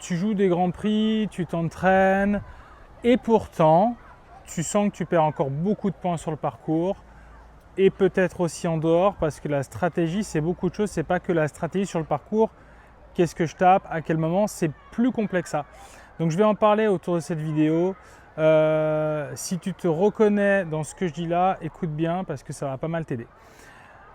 tu joues des grands prix, tu t'entraînes, et pourtant, tu sens que tu perds encore beaucoup de points sur le parcours, et peut-être aussi en dehors, parce que la stratégie, c'est beaucoup de choses, c'est pas que la stratégie sur le parcours, qu'est-ce que je tape, à quel moment, c'est plus complexe que ça. Donc je vais en parler autour de cette vidéo. Si tu te reconnais dans ce que je dis là, écoute bien parce que ça va pas mal t'aider.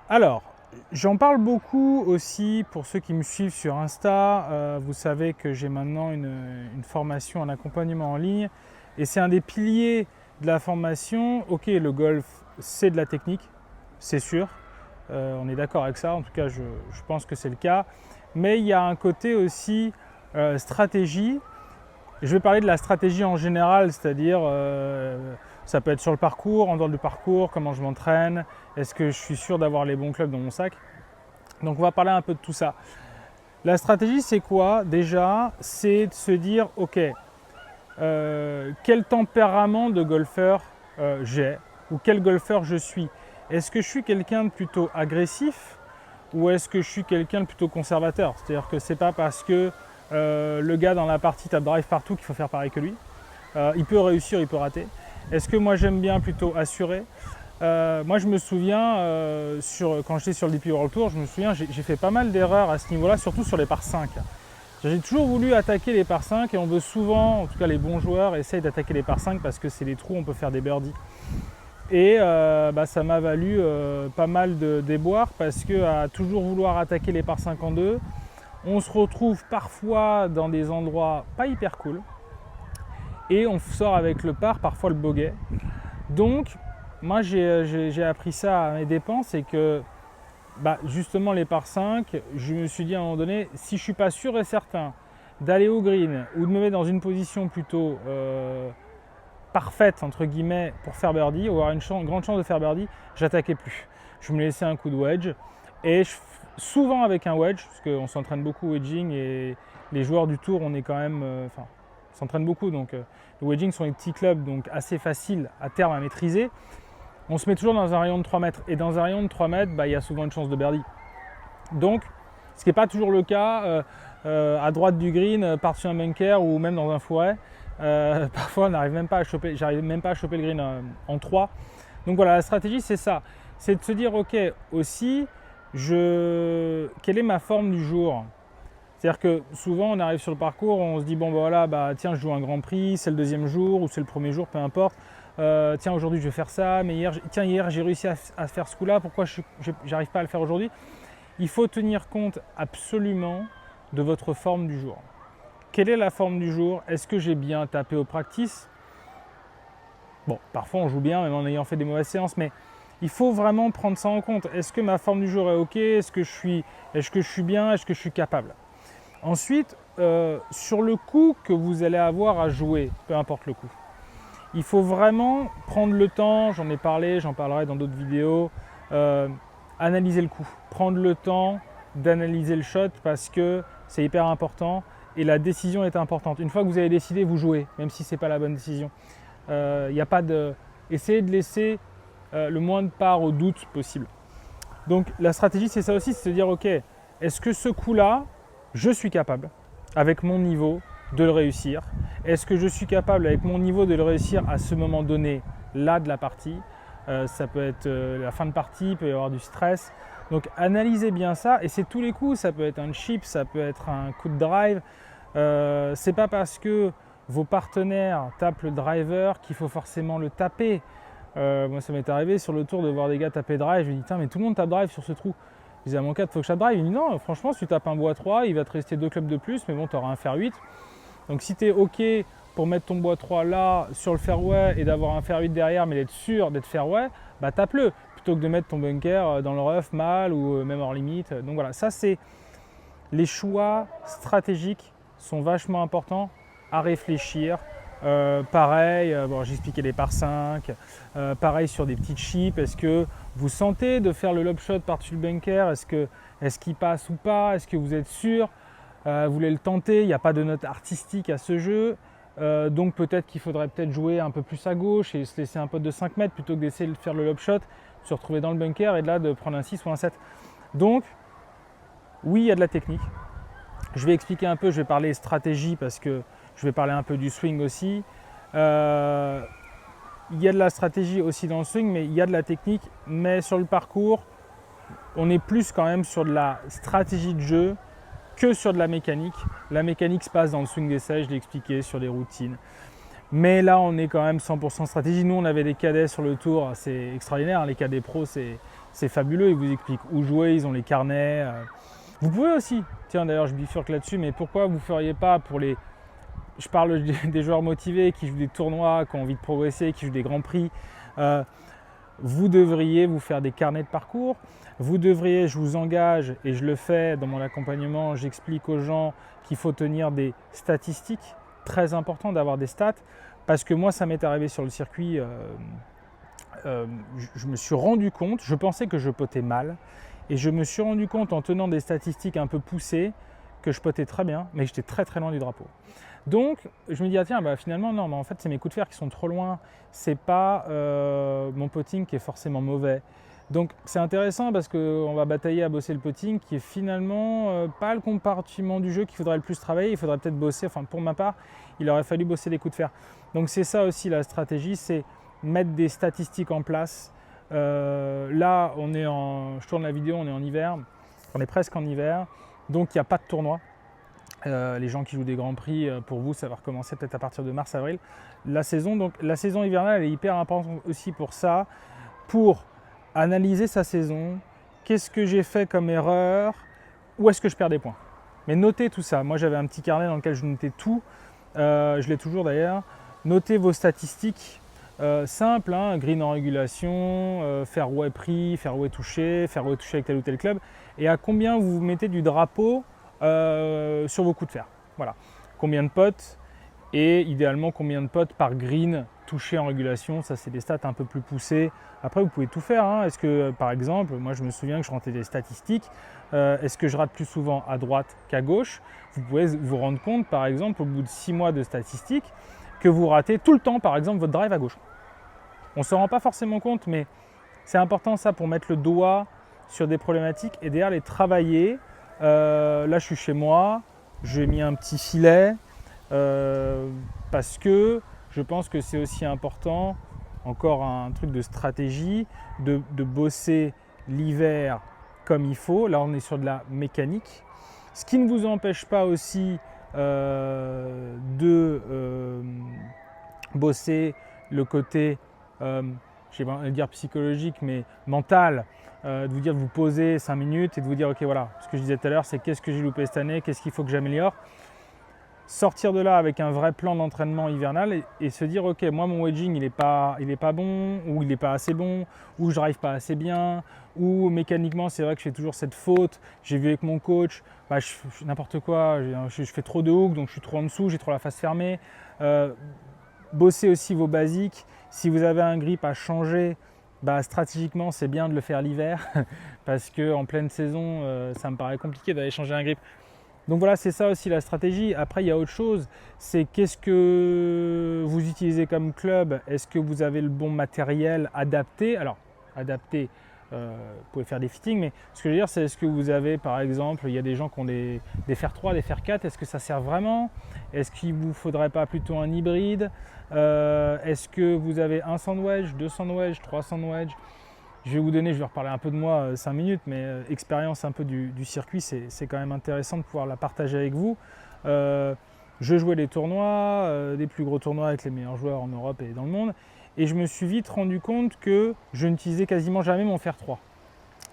Alors, j'en parle beaucoup aussi pour ceux qui me suivent sur Insta. Vous savez que j'ai maintenant une formation en accompagnement en ligne et c'est un des piliers de la formation. Ok, le golf, c'est de la technique, c'est sûr. On est d'accord avec ça, en tout cas je pense que c'est le cas. Mais il y a un côté aussi stratégie. Je vais parler de la stratégie en général, c'est-à-dire ça peut être sur le parcours, en dehors du parcours, comment je m'entraîne, est-ce que je suis sûr d'avoir les bons clubs dans mon sac. Donc on va parler un peu de tout ça. La stratégie c'est quoi? Déjà, c'est de se dire ok, quel tempérament de golfeur j'ai ou quel golfeur je suis. Est-ce que je suis quelqu'un de plutôt agressif ou est-ce que je suis quelqu'un de plutôt conservateur? C'est-à-dire que c'est pas parce que le gars dans la partie tape drive partout qu'il faut faire pareil que lui. Il peut réussir, il peut rater. Est-ce que moi j'aime bien plutôt assurer? Moi je me souviens, quand j'étais sur le DP World Tour, je me souviens j'ai fait pas mal d'erreurs à ce niveau-là, surtout sur les par 5. J'ai toujours voulu attaquer les par 5 et on veut souvent, en tout cas les bons joueurs, essayent d'attaquer les par 5 parce que c'est les trous, on peut faire des birdies. Et ça m'a valu pas mal de déboires parce qu'à toujours vouloir attaquer les par 5 en 2, on se retrouve parfois dans des endroits pas hyper cool et on sort avec le par, parfois le bogey. Donc moi j'ai appris ça à mes dépens, c'est que justement les par 5, je me suis dit à un moment donné, si je ne suis pas sûr et certain d'aller au green ou de me mettre dans une position plutôt parfaite entre guillemets pour faire birdie ou avoir une grande chance de faire birdie, j'attaquais plus. Je me laissais un coup de wedge et souvent avec un wedge, parce qu'on s'entraîne beaucoup au wedging et les joueurs du tour, on est quand même, s'entraînent beaucoup, donc le wedging sont des petits clubs donc assez faciles à terme à maîtriser. On se met toujours dans un rayon de 3 mètres et dans un rayon de 3 mètres, il y a souvent une chance de birdie. Donc, ce qui n'est pas toujours le cas à droite du green, par-dessus un bunker ou même dans un fourret. Parfois, on n'arrive même pas à choper, j'arrive même pas à choper le green en 3. Donc voilà, la stratégie, c'est ça. C'est de se dire, ok, aussi, quelle est ma forme du jour? C'est-à-dire que souvent, on arrive sur le parcours, on se dit, tiens, je joue un grand prix, c'est le deuxième jour ou c'est le premier jour, peu importe. Tiens, aujourd'hui, je vais faire ça, mais hier, j'ai réussi à faire ce coup-là, pourquoi je n'arrive pas à le faire aujourd'hui? Il faut tenir compte absolument de votre forme du jour. Quelle est la forme du jour? Est-ce que j'ai bien tapé au practice? Bon, parfois on joue bien, même en ayant fait des mauvaises séances, mais il faut vraiment prendre ça en compte. Est-ce que ma forme du jour est ok? Est-ce que je suis bien? Est-ce que je suis capable? Ensuite, sur le coup que vous allez avoir à jouer, peu importe le coup, il faut vraiment prendre le temps, j'en ai parlé, j'en parlerai dans d'autres vidéos, analyser le coup, prendre le temps d'analyser le shot parce que c'est hyper important et la décision est importante. Une fois que vous avez décidé, vous jouez, même si ce n'est pas la bonne décision. Essayez de laisser le moins de part au doute possible. Donc la stratégie, c'est ça aussi, c'est de se dire, ok, est-ce que ce coup-là, je suis capable, avec mon niveau, de le réussir? Est-ce que je suis capable, avec mon niveau, de le réussir à ce moment donné, là de la partie? Ça peut être la fin de partie, il peut y avoir du stress. Donc analysez bien ça, et c'est tous les coups, ça peut être un chip, ça peut être un coup de drive. C'est pas parce que vos partenaires tapent le driver qu'il faut forcément le taper. Moi ça m'est arrivé sur le tour de voir des gars taper drive, je me dis tiens mais tout le monde tape drive sur ce trou. Je disais à mon cadre, il faut que je tape drive. Il me dit non, franchement si tu tapes un bois 3, il va te rester 2 clubs de plus, mais bon tu auras un fer 8. Donc si tu es ok pour mettre ton bois 3 là sur le fairway et d'avoir un fer 8 derrière mais d'être sûr d'être fairway, tape-le plutôt que de mettre ton bunker dans le rough mal ou même hors limite. Donc voilà, ça c'est les choix stratégiques sont vachement importants à réfléchir. Pareil, j'ai expliqué les par 5, pareil sur des petites chips, est-ce que vous sentez de faire le lob shot par-dessus le bunker, est-ce qu'il passe ou pas, est-ce que vous êtes sûr, vous voulez le tenter, il n'y a pas de note artistique à ce jeu, donc peut-être qu'il faudrait jouer un peu plus à gauche et se laisser un putt de 5 mètres plutôt que d'essayer de faire le lob shot, se retrouver dans le bunker et de là de prendre un 6 ou un 7. Donc oui, il y a de la technique, Je vais expliquer un peu, je vais parler stratégie parce que je vais parler un peu du swing aussi. Il y a de la stratégie aussi dans le swing, mais il y a de la technique. Mais sur le parcours, on est plus quand même sur de la stratégie de jeu que sur de la mécanique. La mécanique se passe dans le swing d'essai, je l'ai expliqué, sur les routines. Mais là, on est quand même 100% stratégie. Nous, on avait des cadets sur le tour, c'est extraordinaire. Les cadets pros, c'est fabuleux. Ils vous expliquent où jouer, ils ont les carnets. Vous pouvez aussi, tiens d'ailleurs, je bifurque là-dessus, mais pourquoi vous ne feriez pas pour les... Je parle des joueurs motivés qui jouent des tournois, qui ont envie de progresser, qui jouent des grands prix. Vous devriez vous faire des carnets de parcours. Vous devriez, je vous engage, et je le fais dans mon accompagnement, j'explique aux gens qu'il faut tenir des statistiques. Très important d'avoir des stats, parce que moi, ça m'est arrivé sur le circuit. Je me suis rendu compte, je pensais que je potais mal, et je me suis rendu compte en tenant des statistiques un peu poussées que je potais très bien, mais j'étais très très loin du drapeau. Donc je me dis, ah tiens, bah, finalement non, mais en fait c'est mes coups de fer qui sont trop loin, c'est pas mon putting qui est forcément mauvais. Donc c'est intéressant parce qu'on va batailler à bosser le putting qui est finalement pas le compartiment du jeu qu'il faudrait le plus travailler, il faudrait peut-être bosser, enfin pour ma part, il aurait fallu bosser les coups de fer. Donc c'est ça aussi la stratégie, c'est mettre des statistiques en place. Là, je tourne la vidéo, on est en hiver, on est presque en hiver, donc il n'y a pas de tournoi. Les gens qui jouent des grands prix, pour vous, ça va recommencer peut-être à partir de mars-avril. La saison hivernale, elle est hyper importante aussi pour ça, pour analyser sa saison. Qu'est-ce que j'ai fait comme erreur? Où est-ce que je perds des points? Mais notez tout ça. Moi, j'avais un petit carnet dans lequel je notais tout. Je l'ai toujours d'ailleurs. Notez vos statistiques. Simple, hein, green en régulation, fairway pris, fairway touché avec tel ou tel club. Et à combien vous mettez du drapeau sur vos coups de fer. Voilà. Combien de potes et idéalement combien de potes par green touché en régulation. Ça, c'est des stats un peu plus poussées. Après, vous pouvez tout faire. Hein. Est-ce que, par exemple, moi je me souviens que je rentrais des statistiques. Est-ce que je rate plus souvent à droite qu'à gauche? Vous pouvez vous rendre compte, par exemple, au bout de 6 mois de statistiques, que vous ratez tout le temps, par exemple, votre drive à gauche. On ne se rend pas forcément compte, mais c'est important ça pour mettre le doigt sur des problématiques et derrière les travailler. Là, je suis chez moi, j'ai mis un petit filet parce que je pense que c'est aussi important, encore un truc de stratégie, de bosser l'hiver comme il faut. Là, on est sur de la mécanique. Ce qui ne vous empêche pas aussi de bosser le côté, je vais dire psychologique, mais mental, de vous dire de vous poser 5 minutes et de vous dire ok voilà, ce que je disais tout à l'heure, c'est qu'est-ce que j'ai loupé cette année, qu'est-ce qu'il faut que j'améliore. Sortir de là avec un vrai plan d'entraînement hivernal et se dire ok, moi mon wedging il est pas bon, ou il n'est pas assez bon, ou je drive pas assez bien, ou mécaniquement c'est vrai que je fais toujours cette faute, j'ai vu avec mon coach, bah, je fais n'importe quoi, je fais trop de hook, donc je suis trop en dessous, j'ai trop la face fermée. Bossez aussi vos basiques. Si vous avez un grip à changer, bah, stratégiquement c'est bien de le faire l'hiver parce qu'en pleine saison ça me paraît compliqué d'aller changer un grip. Donc voilà, c'est ça aussi la stratégie. Après, il y a autre chose, c'est qu'est-ce que vous utilisez comme club? Est-ce que vous avez le bon matériel adapté? Alors, adapté, vous pouvez faire des fittings, mais ce que je veux dire, c'est est-ce que vous avez, par exemple, il y a des gens qui ont des fer 3, des fer 4, est-ce que ça sert vraiment? Est-ce qu'il ne vous faudrait pas plutôt un hybride? Est-ce que vous avez un sandwich, 2 sandwichs, 3 sandwichs? Je vais reparler un peu de moi 5 minutes, mais expérience un peu du circuit, c'est quand même intéressant de pouvoir la partager avec vous. Je jouais les tournois, des plus gros tournois avec les meilleurs joueurs en Europe et dans le monde, et je me suis vite rendu compte que je n'utilisais quasiment jamais mon fer 3.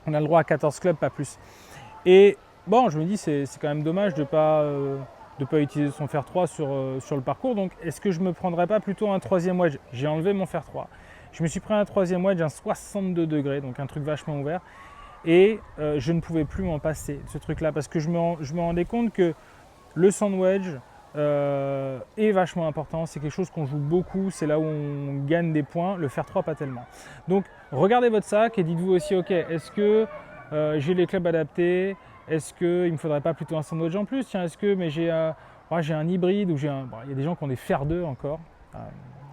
On a le droit à 14 clubs, pas plus. Et bon, je me dis c'est quand même dommage de ne pas utiliser son fer 3 sur le parcours, donc est-ce que je ne me prendrais pas plutôt un troisième wedge? J'ai enlevé mon fer 3. Je me suis pris un troisième wedge, un 62 degrés, donc un truc vachement ouvert. Et je ne pouvais plus m'en passer de ce truc-là parce que je me rendais compte que le sandwich est vachement important. C'est quelque chose qu'on joue beaucoup, c'est là où on gagne des points. Le fer 3, pas tellement. Donc regardez votre sac et dites-vous aussi, ok, est-ce que j'ai les clubs adaptés? Est-ce qu'il ne me faudrait pas plutôt un sandwich en plus? Tiens, est-ce que j'ai un hybride ou il y a des gens qui ont des fer 2 encore,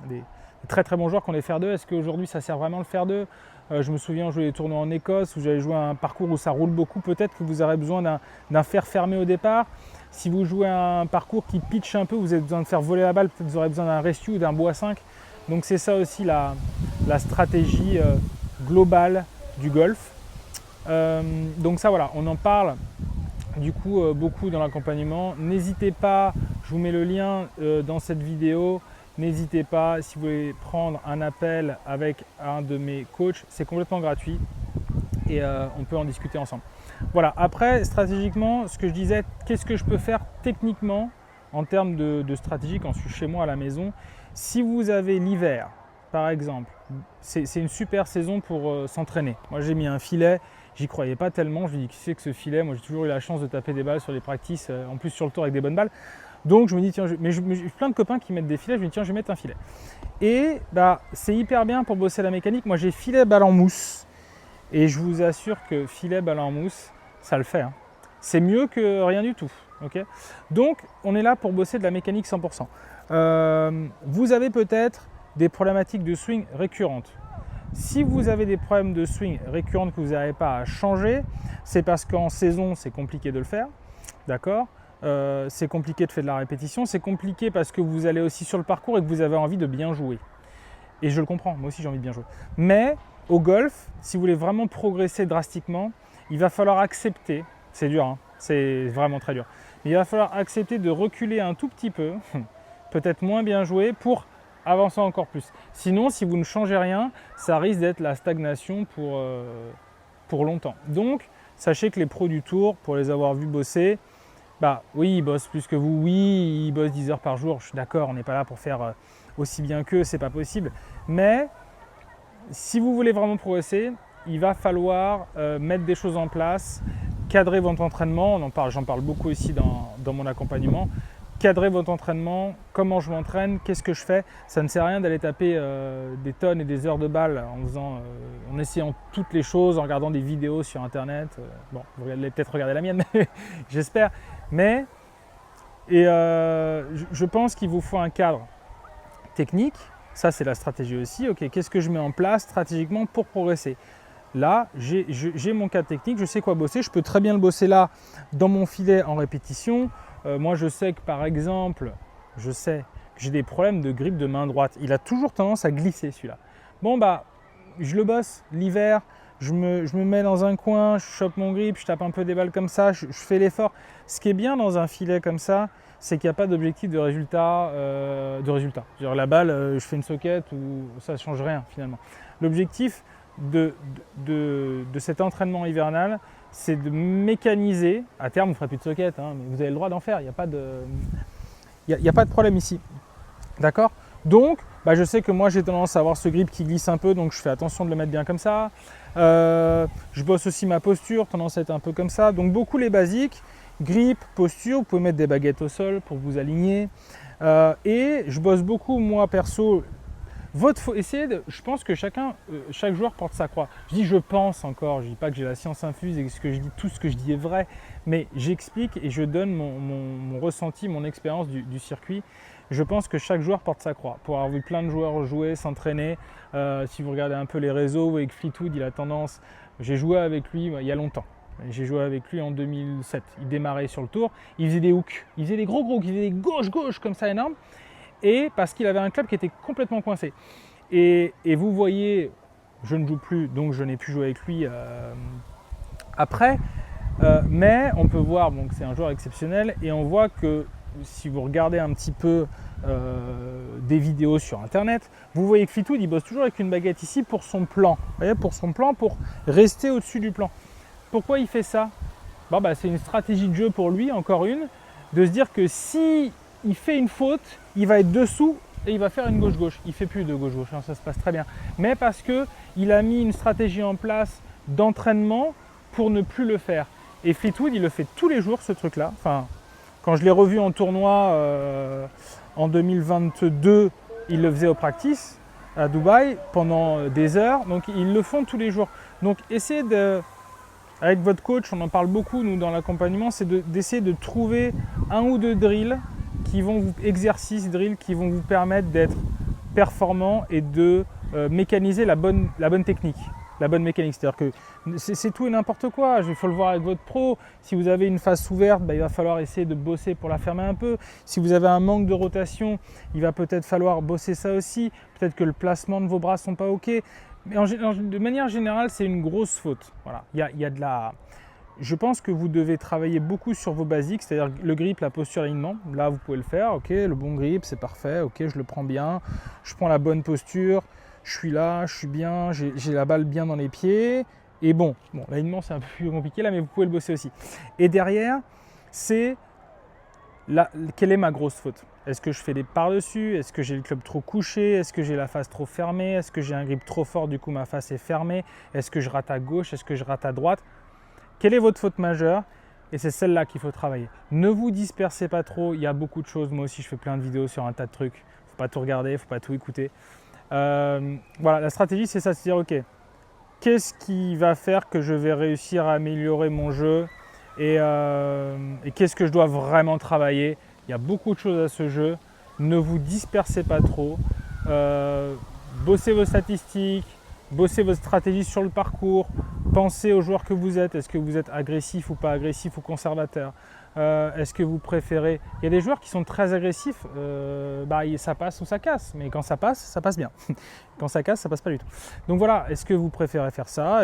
des très très bons joueurs qui ont les fer 2. Est-ce qu'aujourd'hui ça sert vraiment le fer 2 ? Je me souviens jouer des tournois en Écosse où j'avais joué à un parcours où ça roule beaucoup. Peut-être que vous aurez besoin d'un fer fermé au départ. Si vous jouez à un parcours qui pitch un peu, vous avez besoin de faire voler la balle, peut-être vous aurez besoin d'un rescue ou d'un bois 5. Donc c'est ça aussi la stratégie globale du golf. Donc ça voilà, on en parle du coup beaucoup dans l'accompagnement. N'hésitez pas, je vous mets le lien dans cette vidéo. N'hésitez pas, si vous voulez prendre un appel avec un de mes coachs, c'est complètement gratuit et on peut en discuter ensemble. Voilà, après stratégiquement, ce que je disais, qu'est-ce que je peux faire techniquement en termes de stratégie quand je suis chez moi à la maison. Si vous avez l'hiver, par exemple, c'est une super saison pour s'entraîner. Moi j'ai mis un filet, j'y croyais pas tellement, je me dis qui c'est que ce filet, moi j'ai toujours eu la chance de taper des balles sur les practices, en plus sur le tour avec des bonnes balles. Donc je me dis tiens, mais j'ai plein de copains qui mettent des filets, je me dis tiens je vais mettre un filet. Et bah c'est hyper bien pour bosser la mécanique. Moi j'ai filet balle en mousse et je vous assure que filet balle en mousse, ça le fait. Hein. C'est mieux que rien du tout. Okay, donc on est là pour bosser de la mécanique 100%. Vous avez peut-être des problématiques de swing récurrentes. Si vous avez des problèmes de swing récurrentes que vous n'arrivez pas à changer, c'est parce qu'en saison c'est compliqué de le faire. D'accord ? C'est compliqué de faire de la répétition, c'est compliqué parce que vous allez aussi sur le parcours et que vous avez envie de bien jouer. Et je le comprends, moi aussi j'ai envie de bien jouer. Mais au golf, si vous voulez vraiment progresser drastiquement, il va falloir accepter, c'est dur, hein, c'est vraiment très dur, mais il va falloir accepter de reculer un tout petit peu, peut-être moins bien jouer pour avancer encore plus. Sinon, si vous ne changez rien, ça risque d'être la stagnation pour longtemps. Donc, sachez que les pros du tour, pour les avoir vus bosser, bah oui, ils bossent plus que vous, oui, ils bossent 10 heures par jour, je suis d'accord, on n'est pas là pour faire aussi bien qu'eux, c'est pas possible. Mais si vous voulez vraiment progresser, il va falloir mettre des choses en place, cadrer votre entraînement, j'en parle beaucoup aussi dans mon accompagnement, cadrer votre entraînement, comment je m'entraîne, qu'est-ce que je fais. Ça ne sert à rien d'aller taper des tonnes et des heures de balles en essayant toutes les choses, en regardant des vidéos sur internet. Bon, vous allez peut-être regarder la mienne, mais j'espère. Mais je pense qu'il vous faut un cadre technique. Ça, c'est la stratégie aussi. Ok, qu'est-ce que je mets en place stratégiquement pour progresser ? Là, j'ai mon cadre technique, je sais quoi bosser. Je peux très bien le bosser là, dans mon filet en répétition. Moi, je sais que par exemple, je sais que j'ai des problèmes de grip de main droite. Il a toujours tendance à glisser celui-là. Bon, bah, je le bosse l'hiver. Je me mets dans un coin, je chope mon grip, je tape un peu des balles comme ça, je fais l'effort. Ce qui est bien dans un filet comme ça, c'est qu'il n'y a pas d'objectif de résultat. Genre la balle, je fais une socket ou ça ne change rien finalement. L'objectif de cet entraînement hivernal, c'est de mécaniser. À terme, vous ne ferez plus de socket, hein, mais vous avez le droit d'en faire, il n'y a pas de problème ici. D'accord ? Donc, bah, je sais que moi j'ai tendance à avoir ce grip qui glisse un peu, donc je fais attention de le mettre bien comme ça. Je bosse aussi ma posture, tendance à être un peu comme ça. Donc beaucoup les basiques, grip, posture, vous pouvez mettre des baguettes au sol pour vous aligner. Et je bosse beaucoup, moi perso, je pense que chaque joueur porte sa croix. Je dis je pense encore, je ne dis pas que j'ai la science infuse et que tout ce que je dis est vrai, mais j'explique et je donne mon ressenti, mon expérience du circuit. Je pense que chaque joueur porte sa croix. Pour avoir vu plein de joueurs jouer, s'entraîner, si vous regardez un peu les réseaux, vous voyez que Fleetwood, il a tendance, j'ai joué avec lui il y a longtemps. J'ai joué avec lui en 2007. Il démarrait sur le tour, il faisait des hooks, il faisait des gros hooks, il faisait des gauche comme ça énormes. Et parce qu'il avait un club qui était complètement coincé. Et vous voyez, je ne joue plus, donc je n'ai plus joué avec lui après. Mais on peut voir, donc c'est un joueur exceptionnel, et on voit que si vous regardez un petit peu des vidéos sur internet, vous voyez que Fleetwood il bosse toujours avec une baguette ici pour son plan. Vous voyez, pour son plan, pour rester au-dessus du plan. Pourquoi il fait ça ? C'est une stratégie de jeu pour lui, encore une, de se dire que si il fait une faute, il va être dessous et il va faire une gauche-gauche. Il ne fait plus de gauche-gauche, hein, ça se passe très bien. Mais parce qu'il a mis une stratégie en place d'entraînement pour ne plus le faire. Et Fleetwood, il le fait tous les jours, ce truc-là. Enfin, quand je l'ai revu en tournoi en 2022, il le faisait au practice à Dubaï pendant des heures. Donc, ils le font tous les jours. Donc, essayez avec votre coach, on en parle beaucoup, nous, dans l'accompagnement, c'est d'essayer de trouver un ou deux drills exercices, drills qui vont vous permettre d'être performant et de mécaniser la bonne technique. La bonne mécanique, c'est-à-dire que c'est tout et n'importe quoi. Il faut le voir avec votre pro. Si vous avez une face ouverte, il va falloir essayer de bosser pour la fermer un peu. Si vous avez un manque de rotation, il va peut-être falloir bosser ça aussi. Peut-être que le placement de vos bras ne sont pas OK. Mais de manière générale, c'est une grosse faute. Voilà. Il y a de la... Je pense que vous devez travailler beaucoup sur vos basiques, c'est-à-dire le grip, la posture, l'alignement. Là, vous pouvez le faire. OK, le bon grip, c'est parfait. OK, je le prends bien. Je prends la bonne posture. Je suis là, je suis bien, j'ai la balle bien dans les pieds. Et bon, l'alignement c'est un peu plus compliqué là, mais vous pouvez le bosser aussi. Et derrière, c'est quelle est ma grosse faute? Est-ce que je fais des par-dessus? Est-ce que j'ai le club trop couché? Est-ce que j'ai la face trop fermée? Est-ce que j'ai un grip trop fort, du coup ma face est fermée? Est-ce que je rate à gauche? Est-ce que je rate à droite? Quelle est votre faute majeure? Et c'est celle-là qu'il faut travailler. Ne vous dispersez pas trop, il y a beaucoup de choses. Moi aussi, je fais plein de vidéos sur un tas de trucs. Il ne faut pas tout regarder, il ne faut pas tout écouter. Voilà, la stratégie, c'est ça, c'est dire, OK, qu'est-ce qui va faire que je vais réussir à améliorer mon jeu et qu'est-ce que je dois vraiment travailler? Il y a beaucoup de choses à ce jeu. Ne vous dispersez pas trop. Bossez vos statistiques, bossez votre stratégie sur le parcours. Pensez aux joueurs que vous êtes. Est-ce que vous êtes agressif ou pas agressif ou conservateur? Est-ce que vous préférez... Il y a des joueurs qui sont très agressifs, ça passe ou ça casse. Mais quand ça passe bien. Quand ça casse, ça passe pas du tout. Donc voilà, est-ce que vous préférez faire ça?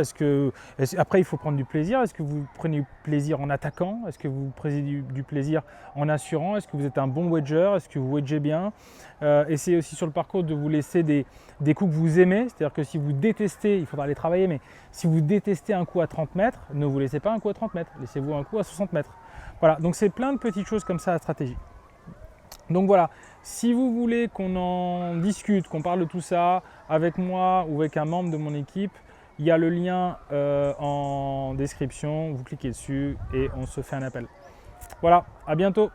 Après, il faut prendre du plaisir. Est-ce que vous prenez du plaisir en attaquant? Est-ce que vous prenez du plaisir en assurant? Est-ce que vous êtes un bon wedger? Est-ce que vous wedgez bien? Essayez aussi sur le parcours de vous laisser des coups que vous aimez. C'est-à-dire que si vous détestez, il faudra les travailler, mais si vous détestez un coup à 30 mètres, ne vous laissez pas un coup à 30 mètres. Laissez-vous un coup à 60 mètres. Voilà, donc c'est plein de petites choses comme ça, la stratégie. Donc voilà, si vous voulez qu'on en discute, qu'on parle de tout ça avec moi ou avec un membre de mon équipe, il y a le lien en description, vous cliquez dessus et on se fait un appel. Voilà, à bientôt.